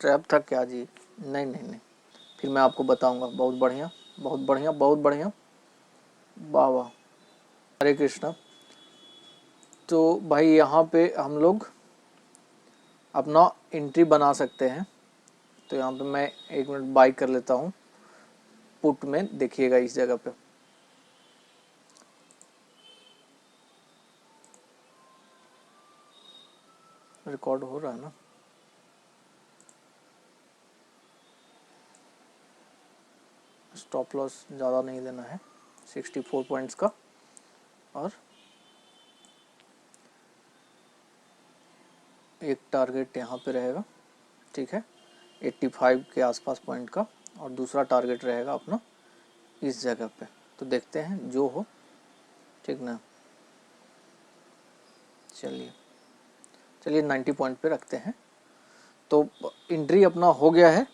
Trap था क्या जी? नहीं नहीं नहीं, फिर मैं आपको बताऊंगा। बहुत बढ़िया, बहुत बढ़िया, बहुत बढ़िया, वाह वाह, हरे कृष्णा। तो भाई यहाँ पे हम लोग अपना एंट्री बना सकते हैं। तो यहाँ पे मैं 1 मिनट बाई कर लेता हूँ। पुट में देखिएगा इस जगह पे रिकॉर्ड हो रहा है ना। स्टॉप लॉस ज़्यादा नहीं देना है, 64 पॉइंट्स का, और एक टारगेट यहाँ पे रहेगा, ठीक है, 85 के आसपास पॉइंट का, और दूसरा टारगेट रहेगा अपना इस जगह पे। तो देखते हैं जो हो, ठीक ना। चलिए चलिए 90 पॉइंट पे रखते हैं। तो एंट्री अपना हो गया है।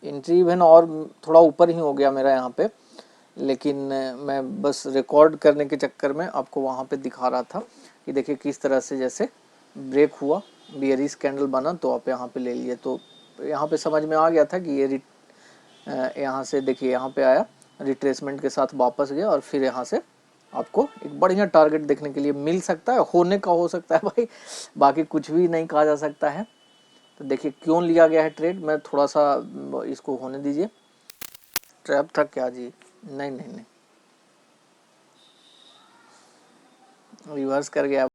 एंट्री इवन और थोड़ा ऊपर ही हो गया मेरा यहाँ पे, लेकिन मैं बस रिकॉर्ड करने के चक्कर में आपको वहाँ पे दिखा रहा था कि देखिए किस तरह से जैसे ब्रेक हुआ, बियरिश कैंडल बना, तो आप यहाँ पे ले लिए। तो यहाँ पे समझ में आ गया था कि ये यहाँ से देखिए यहाँ पे आया, रिट्रेसमेंट के साथ वापस गया, और फिर यहाँ से आपको एक बढ़िया टारगेट देखने के लिए मिल सकता है, होने का हो सकता है भाई, बाकी कुछ भी नहीं कहा जा सकता है। तो देखिए क्यों लिया गया है ट्रेड, मैं थोड़ा सा इसको होने दीजिए। ट्रैप था क्या जी? नहीं नहीं नहीं, रिवर्स कर गया।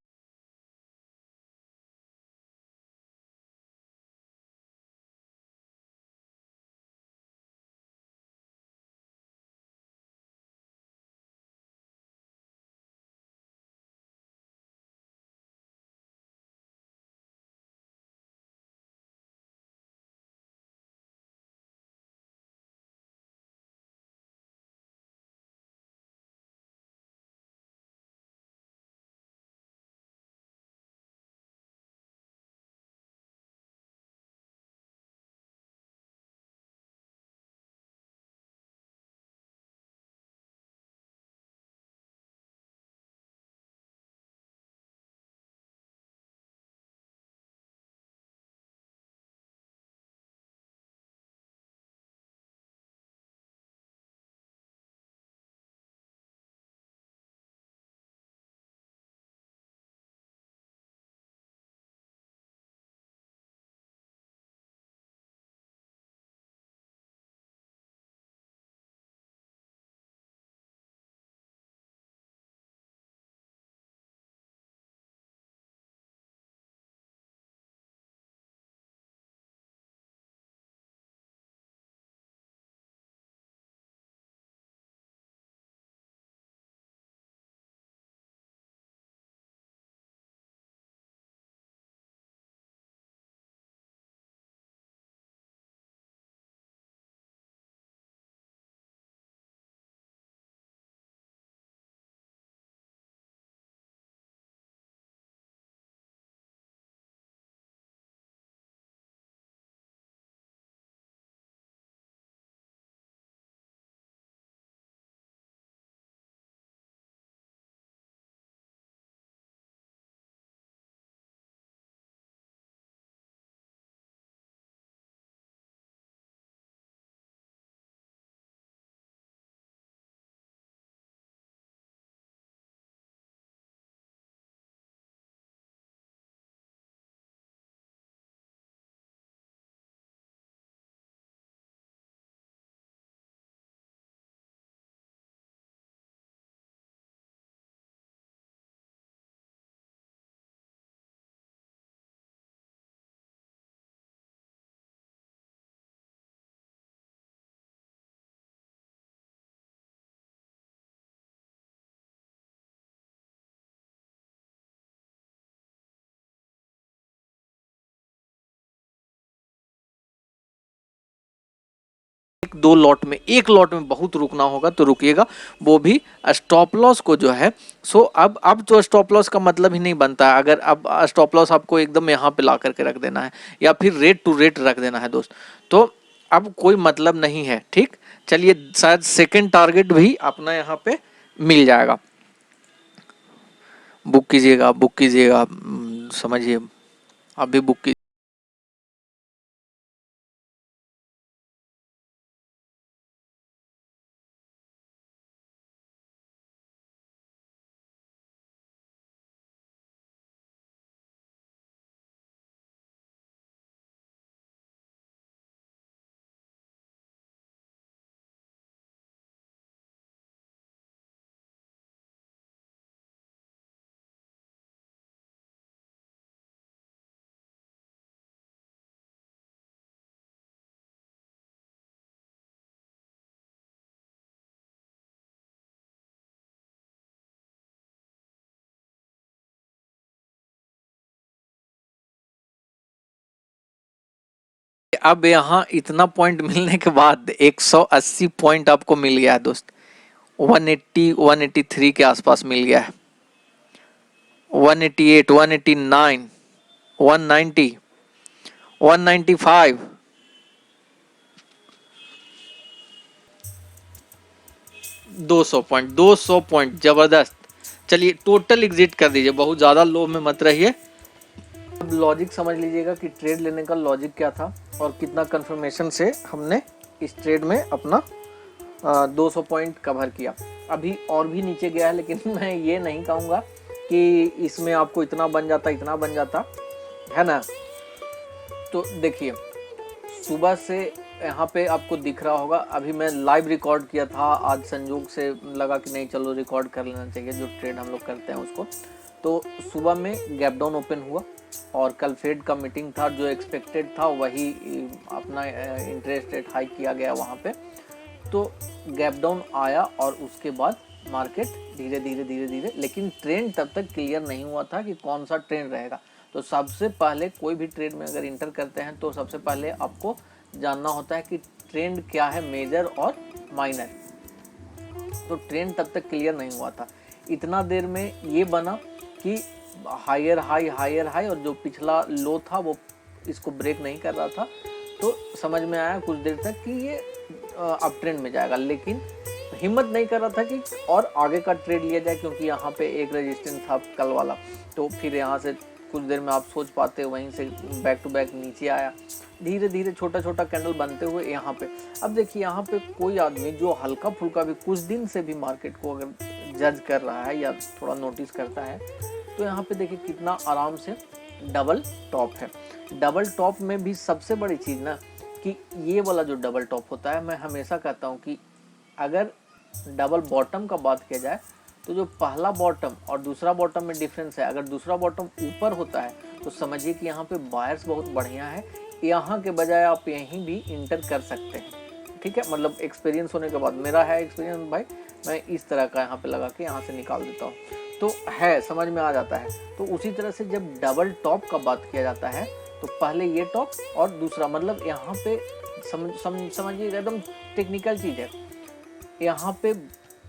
एक दो लॉट में, एक लॉट में बहुत रुकना होगा तो रुकिएगा, वो भी स्टॉप लॉस को जो है। सो अब तो स्टॉप लॉस का मतलब ही नहीं बनता है। अगर अब स्टॉप लॉस आपको एकदम यहाँ पे ला करके रख देना है, या फिर रेट टू रेट रख देना है दोस्त, तो अब कोई मतलब नहीं है, ठीक। चलिए शायद सेकंड टारगेट भी अपना यहाँ पे मिल जाएगा। बुक कीजिएगा, बुक कीजिएगा, समझिए, आप भी बुक की। अब यहाँ इतना पॉइंट मिलने के बाद 180 पॉइंट आपको मिल गया है दोस्त, 180 183 के आसपास मिल गया है, 188 189 190 195 200 पॉइंट जबरदस्त। चलिए टोटल एग्जिट कर दीजिए, बहुत ज्यादा लो में मत रहिए। अब लॉजिक समझ लीजिएगा कि ट्रेड लेने का लॉजिक क्या था और कितना कंफर्मेशन से हमने इस ट्रेड में अपना 200 पॉइंट कवर किया। अभी और भी नीचे गया है, लेकिन मैं ये नहीं कहूँगा कि इसमें आपको इतना बन जाता है ना। तो देखिए सुबह से यहाँ पे आपको दिख रहा होगा, अभी मैं लाइव रिकॉर्ड किया था, आज संयोग से लगा कि नहीं चलो रिकॉर्ड कर लेना चाहिए जो ट्रेड हम लोग करते हैं उसको। तो सुबह में गैप डाउन ओपन हुआ और कल फेड का मीटिंग था, जो एक्सपेक्टेड था वही अपना इंटरेस्ट रेट हाइक किया गया वहाँ पे। तो गैप डाउन आया और उसके बाद मार्केट धीरे धीरे लेकिन ट्रेंड तब तक क्लियर नहीं हुआ था कि कौन सा ट्रेंड रहेगा। तो सबसे पहले कोई भी ट्रेड में अगर इंटर करते हैं तो सबसे पहले आपको जानना होता है कि ट्रेंड क्या है, मेजर और माइनर। तो ट्रेंड तब तक क्लियर नहीं हुआ था, इतना देर में ये बना कि हायर हाई और जो पिछला लो था वो इसको ब्रेक नहीं कर रहा था। तो समझ में आया कुछ देर तक कि ये अप ट्रेंड में जाएगा, लेकिन हिम्मत नहीं कर रहा था कि और आगे का ट्रेड लिया जाए, क्योंकि यहाँ पे एक रेजिस्टेंस था कल वाला। तो फिर यहाँ से कुछ देर में आप सोच पाते, वहीं से बैक टू बैक नीचे आया, धीरे धीरे छोटा छोटा कैंडल बनते हुए यहाँ पे। अब देखिए यहाँ पे कोई आदमी जो हल्का फुल्का भी कुछ दिन से भी मार्केट को अगर जज कर रहा है या थोड़ा नोटिस करता है, तो यहाँ पे देखिए कितना आराम से डबल टॉप है। डबल टॉप में भी सबसे बड़ी चीज़ ना कि ये वाला जो डबल टॉप होता है, मैं हमेशा कहता हूँ कि अगर डबल बॉटम का बात किया जाए तो जो पहला बॉटम और दूसरा बॉटम में डिफरेंस है। अगर दूसरा बॉटम ऊपर होता है तो समझिए कि यहाँ पे बायर्स बहुत बढ़िया है, यहाँ के बजाय आप यहीं भी इंटर कर सकते हैं। ठीक है, मतलब एक्सपीरियंस होने के बाद, मेरा है एक्सपीरियंस भाई, मैं इस तरह का यहाँ पे लगा के यहाँ से निकाल देता हूँ, तो है समझ में आ जाता है। तो उसी तरह से जब डबल टॉप का बात किया जाता है तो पहले ये टॉप और दूसरा, मतलब यहाँ पे समझिए एकदम टेक्निकल चीज़ है। यहाँ पे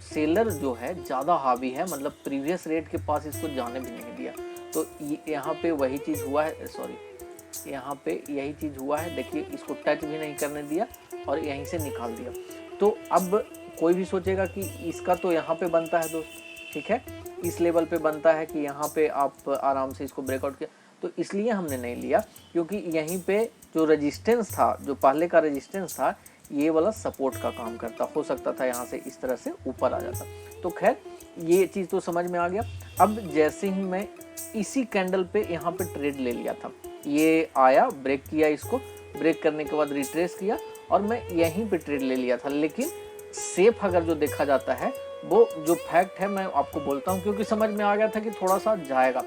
सेलर जो है ज़्यादा हावी है, मतलब प्रीवियस रेट के पास इसको जाने भी नहीं दिया। तो यहाँ पे वही चीज़ हुआ है, सॉरी यहाँ पे यही चीज़ हुआ है। देखिए इसको टच भी नहीं करने दिया और यहीं से निकाल दिया। तो अब कोई भी सोचेगा कि इसका तो यहाँ पे बनता है दोस्त, ठीक है, इस लेवल पे बनता है कि यहाँ पे आप आराम से इसको ब्रेकआउट किया। तो इसलिए हमने नहीं लिया, क्योंकि यहीं पे जो रेजिस्टेंस था, जो पहले का रेजिस्टेंस था, ये वाला सपोर्ट का काम करता, हो सकता था यहाँ से इस तरह से ऊपर आ जाता। तो खैर ये चीज़ तो समझ में आ गया। अब जैसे ही मैं इसी कैंडल पे यहाँ पे ट्रेड ले लिया था, ये आया, ब्रेक किया, इसको ब्रेक करने के बाद रिट्रेस किया और मैं यहीं पे ट्रेड ले लिया था। लेकिन सेफ अगर जो देखा जाता है, वो जो फैक्ट है मैं आपको बोलता हूँ, क्योंकि समझ में आ गया था कि थोड़ा सा जाएगा।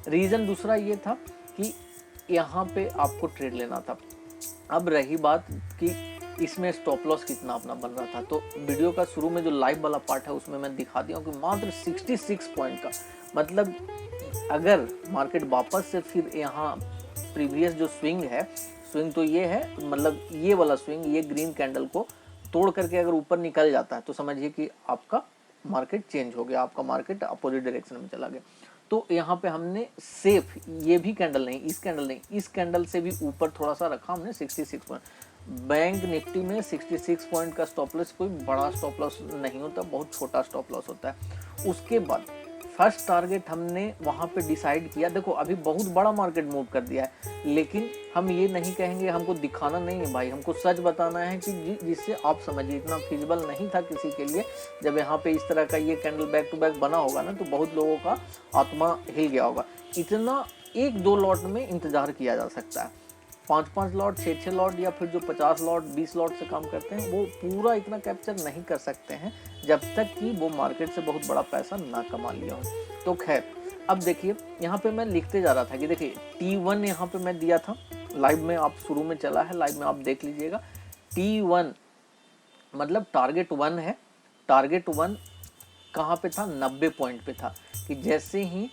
रीज़न दूसरा ये था कि यहाँ पे आपको ट्रेड लेना था। अब रही बात कि इसमें स्टॉप लॉस कितना अपना बन रहा था, तो वीडियो का शुरू में जो लाइव वाला पार्ट है उसमें मैं दिखा दिया हूँ कि मात्र 66 पॉइंट का, मतलब अगर मार्केट वापस से फिर यहाँ प्रीवियस जो स्विंग है, स्विंग तो ये है, मतलब ये वाला स्विंग, ये ग्रीन कैंडल को तोड़ करके अगर ऊपर निकल जाता है तो समझिए कि आपका मार्केट चेंज हो गया, आपका मार्केट अपोजिट डायरेक्शन में चला गया। तो यहाँ पे हमने सेफ, ये भी कैंडल नहीं, इस कैंडल नहीं, इस कैंडल से भी ऊपर थोड़ा सा रखा हमने 66 पॉइंट। बैंक निफ्टी में 66 पॉइंट का स्टॉप लॉस कोई बड़ा स्टॉप लॉस नहीं होता, बहुत छोटा स्टॉप लॉस होता है। उसके बाद फर्स्ट टारगेट हमने वहाँ पे डिसाइड किया। देखो अभी बहुत बड़ा मार्केट मूव कर दिया है, लेकिन हम ये नहीं कहेंगे, हमको दिखाना नहीं है भाई, हमको सच बताना है कि जिससे आप समझिए। इतना फिजिबल नहीं था किसी के लिए। जब यहाँ पे इस तरह का ये कैंडल बैक टू बैक बना होगा ना, तो बहुत लोगों का आत्मा हिल गया होगा। इतना 1-2 लॉट में इंतजार किया जा सकता है। 5-5 लॉट, 6-6 लॉट, या फिर जो 50 लॉट 20 लॉट से काम करते हैं, वो पूरा इतना कैप्चर नहीं कर सकते हैं जब तक कि वो मार्केट से बहुत बड़ा पैसा ना कमा लिया हो। तो खैर, अब देखिए यहाँ पे मैं लिखते जा रहा था कि देखिए T1 यहाँ पे मैं दिया था लाइव में, आप शुरू में चला है, लाइव में आप देख लीजिएगा। T1 मतलब टारगेट 1 है। टारगेट 1 कहाँ पे था? 90 पॉइंट पे था, कि जैसे ही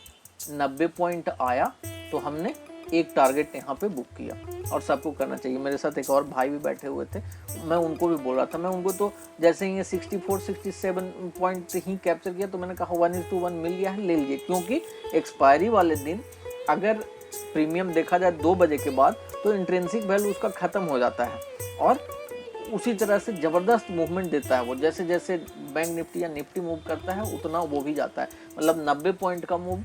90 पॉइंट आया तो हमने एक टारगेट यहाँ पे बुक किया। और सबको करना चाहिए। मेरे साथ एक और भाई भी बैठे हुए थे, मैं उनको भी बोल रहा था। मैं उनको तो जैसे ही ये 64-67 पॉइंट ही कैप्चर किया, तो मैंने कहा 1:1 मिल गया है, ले लीजिए। क्योंकि एक्सपायरी वाले दिन अगर प्रीमियम देखा जाए 2 बजे के बाद, तो इंट्रिंसिक वैल्यू उसका ख़त्म हो जाता है और उसी तरह से ज़बरदस्त मूवमेंट देता है वो। जैसे जैसे बैंक निफ्टी या निफ्टी मूव करता है, उतना वो भी जाता है। मतलब 90 पॉइंट का मूव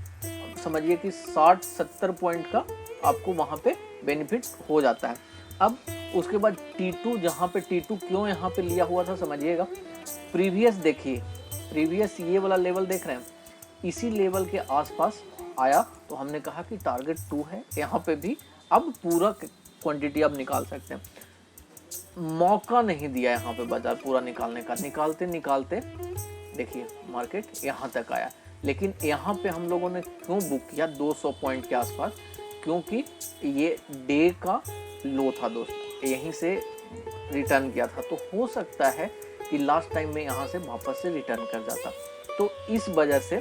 समझिए कि 60-70 पॉइंट का आपको वहाँ पे बेनिफिट हो जाता है। अब उसके बाद T2, जहाँ पे T2 क्यों यहाँ पे लिया हुआ था समझिएगा। प्रीवियस देखिए, प्रीवियस ये वाला लेवल देख रहे हैं, इसी लेवल के आसपास आया, तो हमने कहा कि टारगेट 2 है। यहाँ पे भी अब पूरा क्वांटिटी आप निकाल सकते हैं। मौका नहीं दिया यहाँ पे बाजार पूरा निकालने का। निकालते निकालते देखिए मार्केट यहाँ तक आया। लेकिन यहाँ पे हम लोगों ने क्यों बुक किया 200 पॉइंट के आसपास? क्योंकि ये डे का लो था दोस्त, यहीं से रिटर्न किया था। तो हो सकता है कि लास्ट टाइम में यहाँ से वापस से रिटर्न कर जाता। तो इस वजह से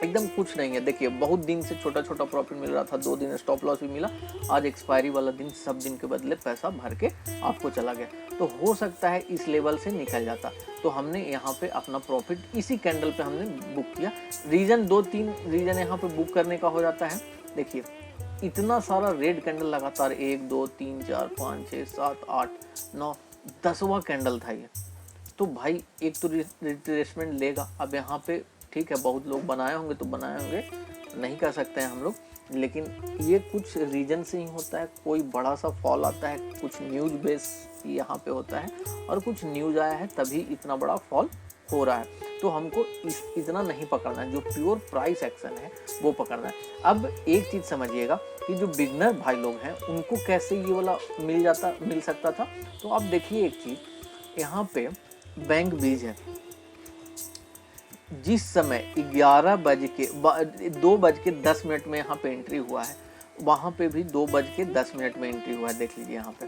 एकदम कुछ नहीं है। देखिए बहुत दिन से छोटा छोटा प्रॉफिट मिल रहा था, 2 दिन स्टॉप लॉस भी मिला। आज एक्सपायरी वाला दिन, सब दिन के बदले पैसा भर के आपको चला गया। तो हो सकता है इस लेवल से निकल जाता। तो हमने यहाँ पे अपना प्रॉफिट इसी कैंडल पे हमने बुक किया। रीजन 2-3 रीजन यहाँ पे बुक करने का हो जाता है। देखिए इतना सारा रेड कैंडल लगातार 1 2 3 4 5 6 7 8 9 10वां कैंडल था ये। तो भाई एक तो रिट्रेसमेंट लेगा। अब यहाँ पे ठीक है, बहुत लोग बनाए होंगे तो बनाए होंगे, नहीं कर सकते हैं हम लोग, लेकिन ये कुछ रीजन से ही होता है। कोई बड़ा सा फॉल आता है, कुछ न्यूज़ बेस यहाँ पे होता है, और कुछ न्यूज़ आया है तभी इतना बड़ा फॉल हो रहा है। तो हमको इतना नहीं पकड़ना है, जो प्योर प्राइस एक्शन है वो पकड़ना है। अब एक चीज़ समझिएगा कि जो बिगनर भाई लोग हैं उनको कैसे ये वाला मिल सकता था। तो आप देखिए एक चीज़, यहाँ पे बैंक बीज है। जिस समय 2:10 में यहाँ पे एंट्री हुआ है, वहाँ पे भी 2:10 में एंट्री हुआ है। देख लीजिए यहाँ पे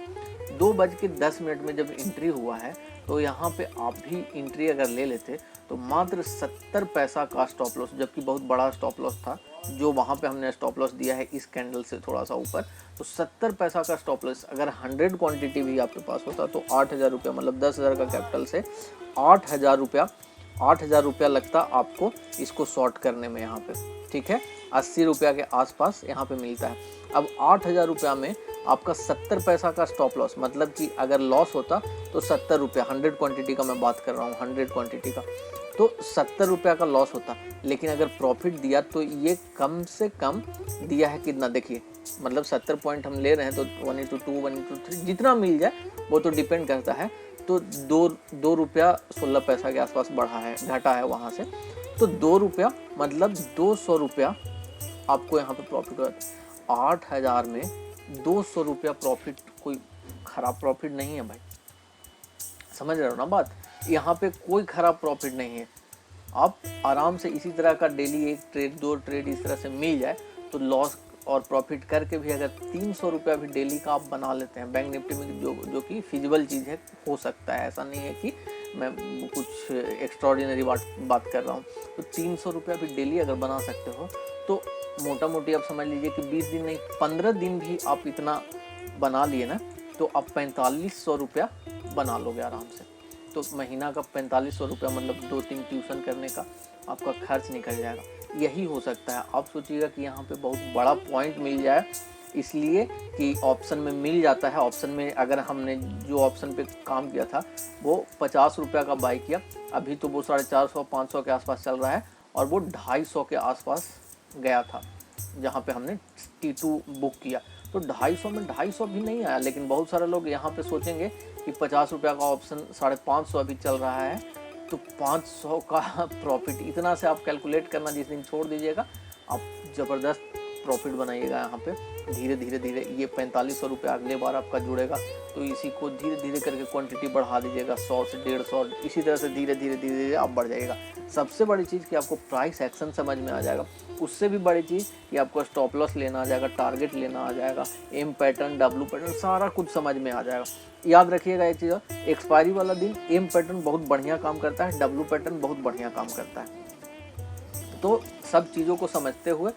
2:10 में जब एंट्री हुआ है, तो यहाँ पे आप भी एंट्री अगर ले लेते तो मात्र 70 पैसा का स्टॉप लॉस, जबकि बहुत बड़ा स्टॉप लॉस था जो वहाँ पे हमने स्टॉप लॉस दिया है इस कैंडल से थोड़ा सा ऊपर। तो 70 पैसा का स्टॉप लॉस, अगर 100 क्वांटिटी भी आपके पास होता तो 8,000 रुपया, मतलब 10,000 का कैपिटल से 8,000 रुपया लगता आपको इसको शॉर्ट करने में। यहाँ पे ठीक है 80 रुपया के आसपास यहाँ पे मिलता है। अब 8,000 रुपया में आपका 70 पैसा का स्टॉप लॉस, मतलब कि अगर लॉस होता तो 70 रुपया, 100 क्वांटिटी का मैं बात कर रहा हूँ, 100 क्वांटिटी का, तो 70 रुपया का लॉस होता। लेकिन अगर प्रॉफिट दिया तो ये कम से कम दिया है कितना, देखिए मतलब 70 पॉइंट हम ले रहे हैं, तो 1:2 1:3 जितना मिल जाए वो तो डिपेंड करता है। तो 2 रुपया 16 पैसा के आसपास बढ़ा है, घटा है वहाँ से। तो 2 रुपया मतलब 200 रुपया आपको यहाँ पे प्रॉफिट हुआ। 8,000 में 200 रुपया प्रॉफिट कोई खराब प्रॉफिट नहीं है भाई, समझ रहे हो ना बात। यहाँ पे कोई खराब प्रॉफिट नहीं है। आप आराम से इसी तरह का डेली 1 ट्रेड 2 ट्रेड इस तरह से मिल जाए तो लॉस और प्रॉफिट करके भी अगर 300 रुपया भी डेली का आप बना लेते हैं बैंक निफ्टी में, जो कि फिजिबल चीज़ है, हो सकता है, ऐसा नहीं है कि मैं कुछ एक्स्ट्राऑर्डिनरी बात कर रहा हूँ। तो 300 रुपया भी डेली अगर बना सकते हो तो मोटा मोटी आप समझ लीजिए कि 20 दिन नहीं 15 दिन भी आप इतना बना लिए ना, तो आप 4500 रुपया बना लोगे आराम से। तो महीना का 4500 रुपया मतलब 2-3 ट्यूशन करने का आपका खर्च निकल जाएगा। यही हो सकता है। आप सोचिएगा कि यहाँ पे बहुत बड़ा पॉइंट मिल जाए, इसलिए कि ऑप्शन में मिल जाता है। ऑप्शन में अगर हमने जो ऑप्शन पे काम किया था वो 50 रुपया का बाई किया, अभी तो वो 450-500 के आसपास चल रहा है, और वो 250 के आसपास गया था जहाँ पे हमने T2 बुक किया। तो 250 में 250 भी नहीं आया, लेकिन बहुत सारे लोग यहाँ पे सोचेंगे कि 50 रुपया का ऑप्शन 550 अभी चल रहा है तो 500 का प्रॉफिट, इतना से आप कैलकुलेट करना जिस दिन छोड़ दीजिएगा आप ज़बरदस्त प्रॉफिट बनाइएगा। यहाँ पे धीरे धीरे धीरे ये 4500 रुपये अगले बार आपका जुड़ेगा, तो इसी को धीरे धीरे करके क्वांटिटी बढ़ा दीजिएगा, 100 से 150, इसी तरह से धीरे धीरे धीरे धीरे आप बढ़ जाइएगा। सबसे बड़ी चीज़ कि आपको प्राइस एक्शन समझ में आ जाएगा, उससे भी बड़ी चीज़ कि आपको स्टॉप लॉस लेना आ जाएगा, टारगेट लेना आ जाएगा, एम पैटर्न, डब्लू पैटर्न, सारा कुछ समझ में आ जाएगा। याद रखिएगा एक चीज़, एक्सपायरी वाला दिन एम पैटर्न बहुत बढ़िया काम करता है, डब्लू पैटर्न बहुत बढ़िया काम करता है। तो सब चीज़ों को समझते हुए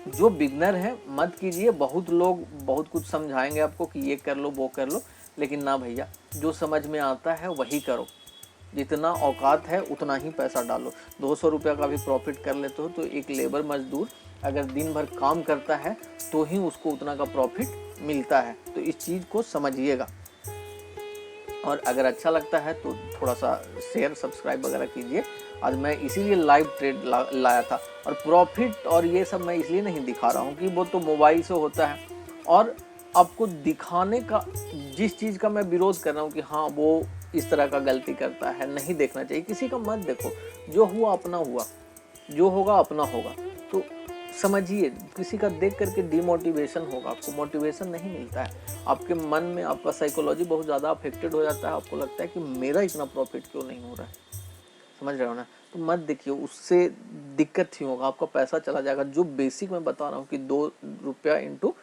जो बिगनर है मत कीजिए। बहुत लोग बहुत कुछ समझाएंगे आपको कि ये कर लो वो कर लो, लेकिन ना भैया, जो समझ में आता है वही करो। जितना औकात है उतना ही पैसा डालो। 200 रुपया का भी प्रॉफिट कर लेते हो तो एक लेबर मजदूर अगर दिन भर काम करता है तो ही उसको उतना का प्रॉफिट मिलता है। तो इस चीज़ को समझिएगा, और अगर अच्छा लगता है तो थोड़ा सा शेयर सब्सक्राइब वगैरह कीजिए। आज मैं इसीलिए लाइव ट्रेड लाया था, और प्रॉफिट और ये सब मैं इसलिए नहीं दिखा रहा हूँ कि वो तो मोबाइल से होता है, और आपको दिखाने का जिस चीज़ का मैं विरोध कर रहा हूँ कि हाँ वो इस तरह का गलती करता है, नहीं देखना चाहिए। किसी का मत देखो, जो हुआ अपना हुआ, जो होगा अपना होगा। तो समझिए, किसी का देख करके डिमोटिवेशन होगा, आपको मोटिवेशन नहीं मिलता है। आपके मन में आपका साइकोलॉजी बहुत ज़्यादा अफेक्टेड हो जाता है, आपको लगता है कि मेरा इतना प्रॉफिट क्यों नहीं हो रहा है। समझ रहे हो ना? तो मत देखिए, उससे दिक्कत ही होगा, आपका पैसा चला जाएगा। जो बेसिक मैं बता रहा हूँ कि 2 रुपया इंटू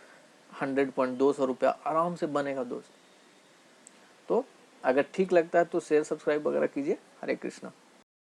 100 पॉइंट, 200 रुपया आराम से बनेगा दोस्त। तो अगर ठीक लगता है तो शेयर सब्सक्राइब वगैरह कीजिए। हरे कृष्णा।